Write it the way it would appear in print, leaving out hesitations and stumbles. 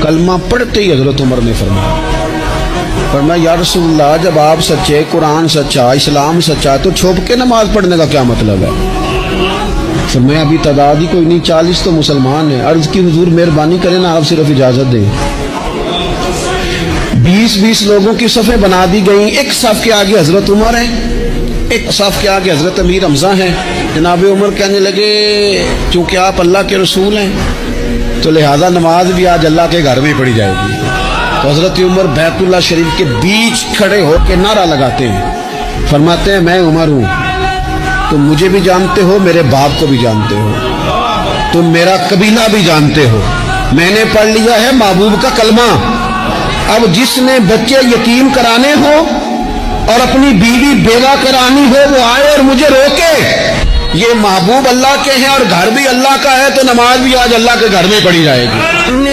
کلمہ پڑھتے ہی حضرت عمر نے فرمایا یا رسول اللہ جب آپ سچے، قرآن سچا، اسلام سچا، تو چھپ کے نماز پڑھنے کا کیا مطلب ہے؟ فرمایا ابھی تعداد ہی کوئی نہیں، 40 تو مسلمان ہیں۔ عرض کی حضور مہربانی کریں نا، آپ صرف اجازت دیں۔ 20 لوگوں کی صفیں بنا دی گئیں، ایک صف کے آگے حضرت عمر ہیں، ایک صف کے آگے حضرت امیر حمزہ ہیں۔ جناب عمر کہنے لگے چونکہ آپ اللہ کے رسول ہیں تو لہذا نماز بھی آج اللہ کے گھر میں پڑھی جائے گی۔ تو حضرت عمر بیت اللہ شریف کے بیچ کھڑے ہو کے نعرہ لگاتے ہیں، فرماتے ہیں میں عمر ہوں، تم مجھے بھی جانتے ہو، میرے باپ کو بھی جانتے ہو، تم میرا قبیلہ بھی جانتے ہو، میں نے پڑھ لیا ہے محبوب کا کلمہ۔ اب جس نے بچے یتیم کرانے ہو اور اپنی بیوی بیوہ کرانی ہو وہ آئے اور مجھے روکے۔ یہ محبوب اللہ کے ہیں اور گھر بھی اللہ کا ہے، تو نماز بھی آج اللہ کے گھر میں پڑھی جائے گی۔